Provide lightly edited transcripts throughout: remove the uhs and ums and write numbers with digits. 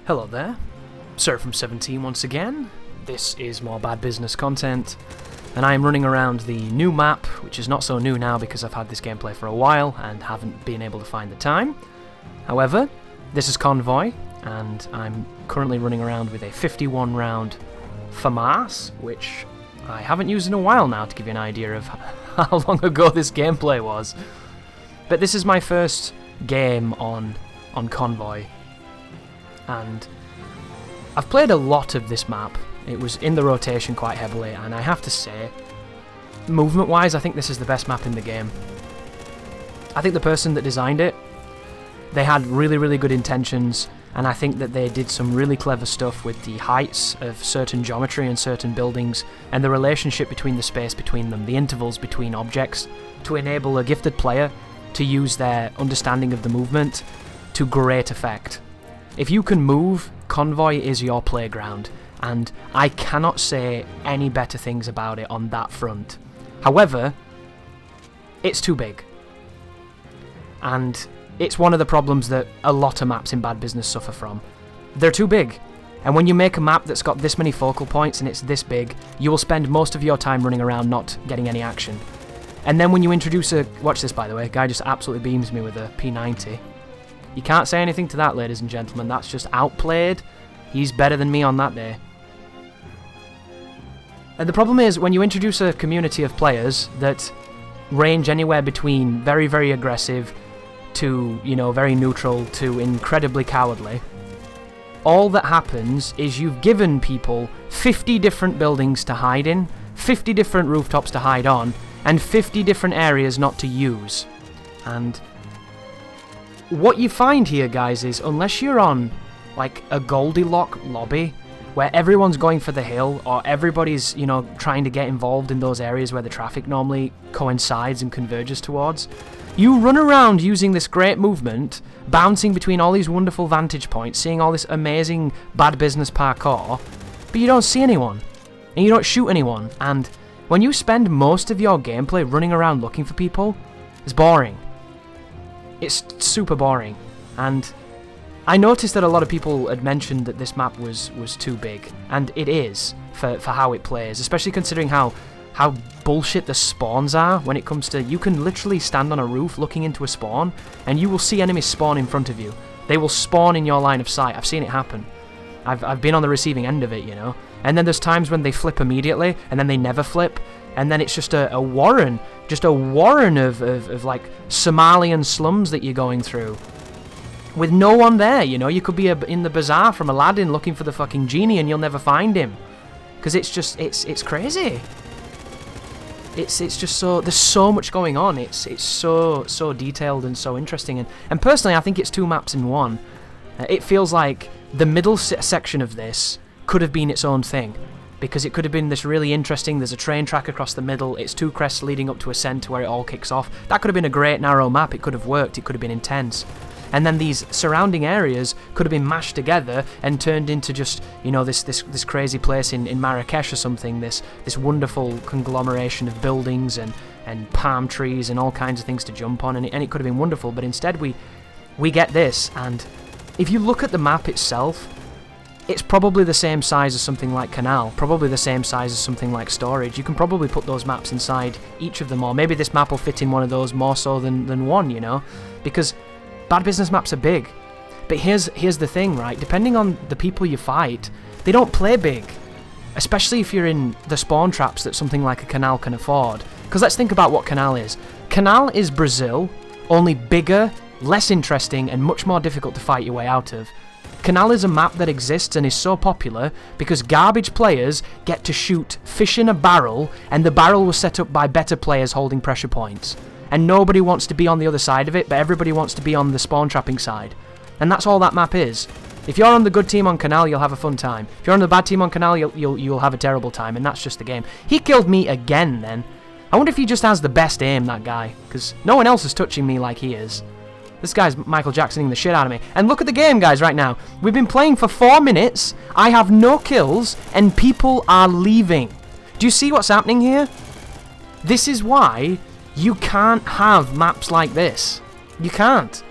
Hello there, Sir from 17 once again. This is more bad business content, and I am running around the new map, which is not so new now because I've had this gameplay for a while and haven't been able to find the time. However, this is Convoy, and I'm currently running around with a 51 round FAMAS, which I haven't used in a while now, to give you an idea of how long ago this gameplay was. But this is my first game on Convoy, and I've played a lot of this map. It was in the rotation quite heavily, and I have to say, movement-wise, I think this is the best map in the game. I think the person that designed it, they had really good intentions, and I think that they did some really clever stuff with the heights of certain geometry and certain buildings, and the relationship between the space between them, the intervals between objects, to enable a gifted player to use their understanding of the movement to great effect. If you can move, Convoy is your playground, and I cannot say any better things about it on that front. However, it's too big. And it's one of the problems that a lot of maps in bad business suffer from. They're too big. And when you make a map that's got this many focal points and it's this big, you will spend most of your time running around not getting any action. And then when you introduce a... Watch this, by the way. Guy just absolutely beams me with a P90. You can't say anything to that, ladies and gentlemen. That's just outplayed. He's better than me on that day. And the problem is, when you introduce a community of players that range anywhere between very aggressive to, very neutral to incredibly cowardly, all that happens is you've given people 50 different buildings to hide in, 50 different rooftops to hide on, and 50 different areas not to use. And what you find here, guys, is unless you're on like a Goldilocks lobby where everyone's going for the hill, or everybody's, trying to get involved in those areas where the traffic normally coincides and converges towards, you run around using this great movement, bouncing between all these wonderful vantage points, seeing all this amazing bad business parkour, but you don't see anyone, and you don't shoot anyone, and when you spend most of your gameplay running around looking for people, it's boring. It's super boring, and I noticed that a lot of people had mentioned that this map was too big, and it is for how it plays, especially considering how bullshit the spawns are when it comes to... You can literally stand on a roof looking into a spawn, and you will see enemies spawn in front of you. They will spawn in your line of sight. I've seen it happen. I've been on the receiving end of it, And then there's times when they flip immediately, and then they never flip, and then it's just a warren of like Somalian slums that you're going through, with no one there, You could be in the bazaar from Aladdin looking for the fucking genie, and you'll never find him, because it's crazy. It's just so... There's so much going on. It's so detailed and so interesting, and personally I think it's two maps in one. It feels like the middle section of this could have been its own thing, because it could have been this really interesting... There's a train track across the middle, it's two crests leading up to a centre where it all kicks off. That could have been a great narrow map. It could have worked, it could have been intense. And then these surrounding areas could have been mashed together and turned into just, this crazy place in Marrakesh or something, this wonderful conglomeration of buildings and palm trees and all kinds of things to jump on, and it could have been wonderful. But instead we get this, and if you look at the map itself, it's probably the same size as something like Canal, probably the same size as something like Storage. You can probably put those maps inside each of them, or maybe this map will fit in one of those more so than one, because bad business maps are big. But here's the thing, right? Depending on the people you fight, they don't play big. Especially if you're in the spawn traps that something like a Canal can afford. Because let's think about what Canal is. Canal is Brazil, only bigger, less interesting, and much more difficult to fight your way out of. Canal is a map that exists and is so popular because garbage players get to shoot fish in a barrel, and the barrel was set up by better players holding pressure points. And nobody wants to be on the other side of it, but everybody wants to be on the spawn trapping side. And that's all that map is. If you're on the good team on Canal, you'll have a fun time. If you're on the bad team on Canal, you'll have a terrible time, and that's just the game. He killed me again then. I wonder if he just has the best aim, that guy, because no one else is touching me like he is. This guy's Michael Jacksoning the shit out of me. And look at the game, guys, right now. We've been playing for 4 minutes, I have no kills, and people are leaving. Do you see what's happening here? This is why you can't have maps like this. You can't.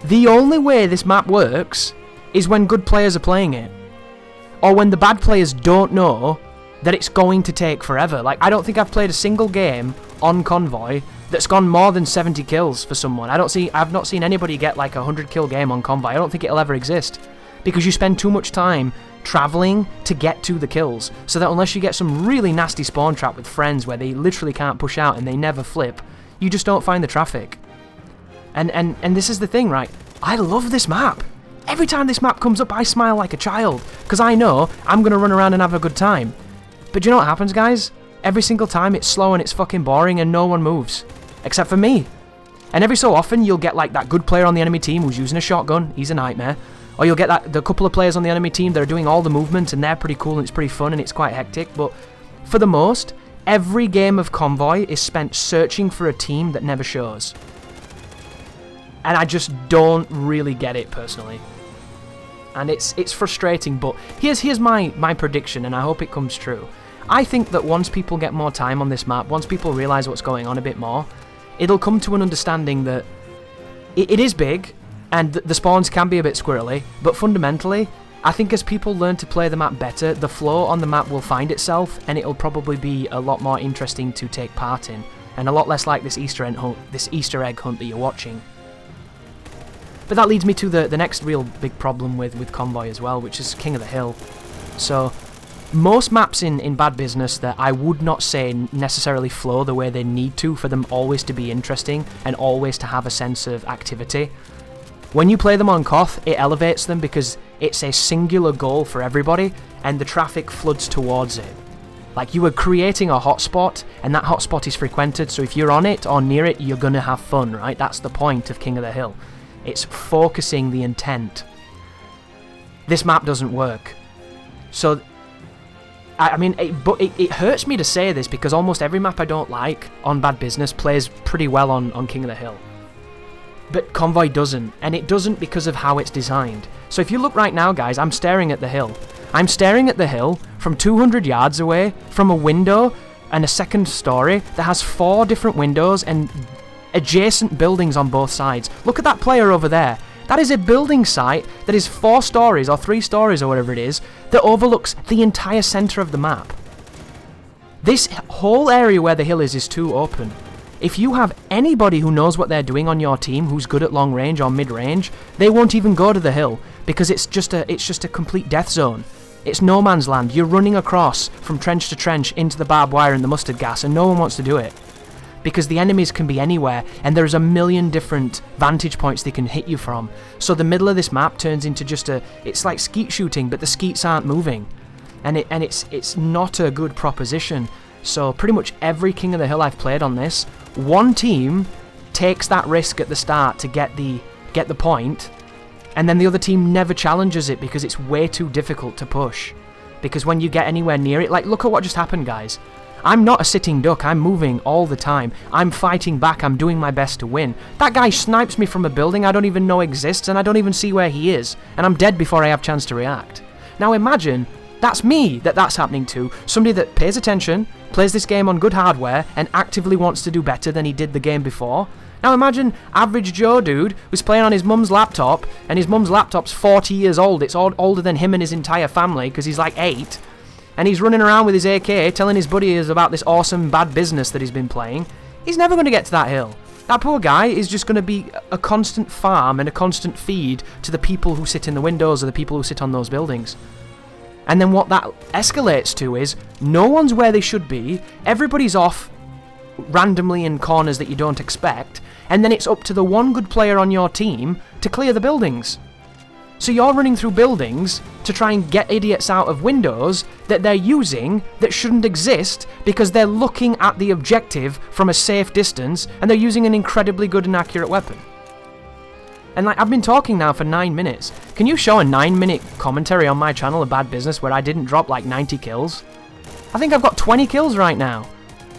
The only way this map works is when good players are playing it. Or when the bad players don't know that it's going to take forever. Like, I don't think I've played a single game on Convoy that's gone more than 70 kills for someone. I've not seen anybody get like a 100 kill game on Convoy. I don't think it'll ever exist. Because you spend too much time travelling to get to the kills. So that unless you get some really nasty spawn trap with friends where they literally can't push out and they never flip, you just don't find the traffic. And this is the thing, right? I love this map. Every time this map comes up, I smile like a child. Because I know I'm going to run around and have a good time. But do you know what happens, guys? Every single time it's slow and it's fucking boring and no one moves. Except for me. And every so often you'll get like that good player on the enemy team who's using a shotgun. He's a nightmare. Or you'll get the couple of players on the enemy team that are doing all the movement and they're pretty cool and it's pretty fun and it's quite hectic. But for the most, every game of Convoy is spent searching for a team that never shows. And I just don't really get it personally. And it's frustrating, but here's my prediction, and I hope it comes true. I think that once people get more time on this map, once people realise what's going on a bit more, it'll come to an understanding that it is big, and the spawns can be a bit squirrely, but fundamentally, I think as people learn to play the map better, the flow on the map will find itself, and it'll probably be a lot more interesting to take part in, and a lot less like this Easter egg hunt that you're watching. But that leads me to the next real big problem with Convoy as well, which is King of the Hill. So, most maps in Bad Business that I would not say necessarily flow the way they need to for them always to be interesting and always to have a sense of activity. When you play them on Koth, it elevates them because it's a singular goal for everybody and the traffic floods towards it. Like, you are creating a hotspot and that hotspot is frequented, so if you're on it or near it, you're gonna have fun, right? That's the point of King of the Hill. It's focusing the intent. This map doesn't work. So, I mean, it hurts me to say this because almost every map I don't like on Bad Business plays pretty well on King of the Hill. But Convoy doesn't, and it doesn't because of how it's designed. So if you look right now, guys, I'm staring at the hill. I'm staring at the hill from 200 yards away from a window and a second story that has 4 different windows and adjacent buildings on both sides. Look at that player over there. That is a building site that is 4 stories or 3 stories or whatever it is that overlooks the entire centre of the map. This whole area where the hill is too open. If you have anybody who knows what they're doing on your team who's good at long range or mid range, they won't even go to the hill because it's just a complete death zone. It's no man's land. You're running across from trench to trench into the barbed wire and the mustard gas and no one wants to do it. Because the enemies can be anywhere, and there's a million different vantage points they can hit you from. So the middle of this map turns into just it's like skeet shooting, but the skeets aren't moving. And it's not a good proposition. So pretty much every King of the Hill I've played on this, one team takes that risk at the start to get the point, and then the other team never challenges it because it's way too difficult to push. Because when you get anywhere near it, like, look at what just happened, guys. I'm not a sitting duck, I'm moving all the time. I'm fighting back, I'm doing my best to win. That guy snipes me from a building I don't even know exists and I don't even see where he is. And I'm dead before I have a chance to react. Now imagine, that's me that's happening to. Somebody that pays attention, plays this game on good hardware, and actively wants to do better than he did the game before. Now imagine average Joe dude who's playing on his mum's laptop, and his mum's laptop's 40 years old. It's older than him and his entire family because he's like 8. And he's running around with his AK telling his buddies about this awesome Bad Business that he's been playing. He's never going to get to that hill. That poor guy is just going to be a constant farm and a constant feed to the people who sit in the windows or the people who sit on those buildings. And then what that escalates to is no one's where they should be, everybody's off randomly in corners that you don't expect, and then it's up to the one good player on your team to clear the buildings. So you're running through buildings to try and get idiots out of windows that they're using that shouldn't exist because they're looking at the objective from a safe distance and they're using an incredibly good and accurate weapon. And like, I've been talking now for 9 minutes. Can you show a 9-minute commentary on my channel of Bad Business where I didn't drop like 90 kills? I think I've got 20 kills right now.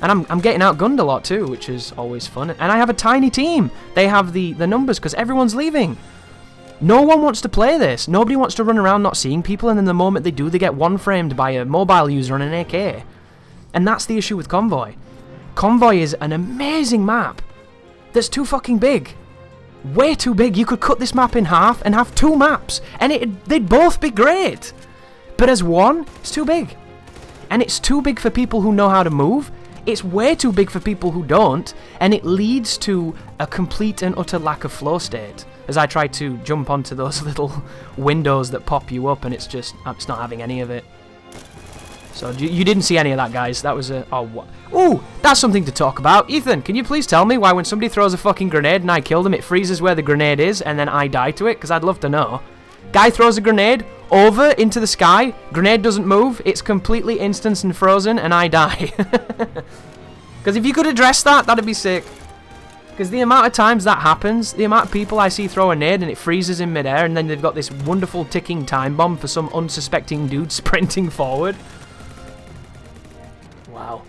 And I'm getting outgunned a lot too, which is always fun. And I have a tiny team. They have the numbers because everyone's leaving. No one wants to play this. Nobody wants to run around not seeing people, and then the moment they do, they get one-framed by a mobile user on an AK. And that's the issue with Convoy. Convoy is an amazing map that's too fucking big. Way too big. You could cut this map in half and have 2 maps, and they'd both be great. But as one, it's too big. And it's too big for people who know how to move. It's way too big for people who don't, and it leads to a complete and utter lack of flow state. As I try to jump onto those little windows that pop you up, and it's not having any of it. So you didn't see any of that, guys. That was a... Oh, what? Ooh, that's something to talk about. Ethan, can you please tell me why when somebody throws a fucking grenade and I kill them, it freezes where the grenade is, and then I die to it? Because I'd love to know. Guy throws a grenade over into the sky, grenade doesn't move, it's completely instanced and frozen, and I die. Because if you could address that, that'd be sick. Because the amount of times that happens, the amount of people I see throw a nade and it freezes in midair, and then they've got this wonderful ticking time bomb for some unsuspecting dude sprinting forward. Wow.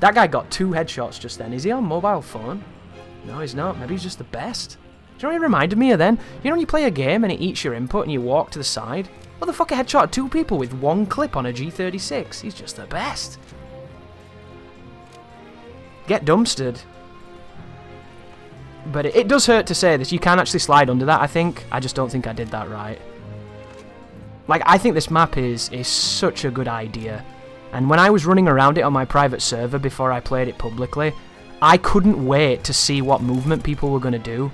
That guy got 2 headshots just then. Is he on mobile phone? No, he's not. Maybe he's just the best. Do you know what it reminded me of then? You know when you play a game and it eats your input and you walk to the side? What the fuck, a headshot of 2 people with 1 clip on a G36? He's just the best. Get dumpstered. But it does hurt to say this. You can actually slide under that, I think. I just don't think I did that right. Like, I think this map is such a good idea. And when I was running around it on my private server before I played it publicly, I couldn't wait to see what movement people were going to do.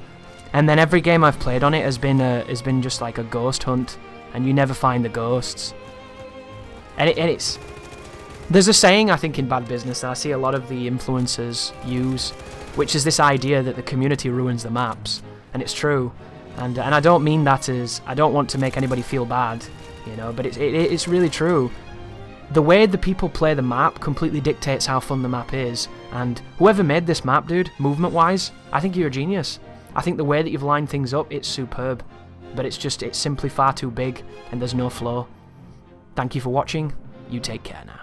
And then every game I've played on it has been just like a ghost hunt, and you never find the ghosts. And it's... There's a saying, I think, in Bad Business that I see a lot of the influencers use, which is this idea that the community ruins the maps. And it's true. And I don't mean that as... I don't want to make anybody feel bad, you know, but it's really true. The way the people play the map completely dictates how fun the map is. And whoever made this map, dude, movement-wise, I think you're a genius. I think the way that you've lined things up, it's superb. But it's simply far too big, and there's no flow. Thank you for watching. You take care now.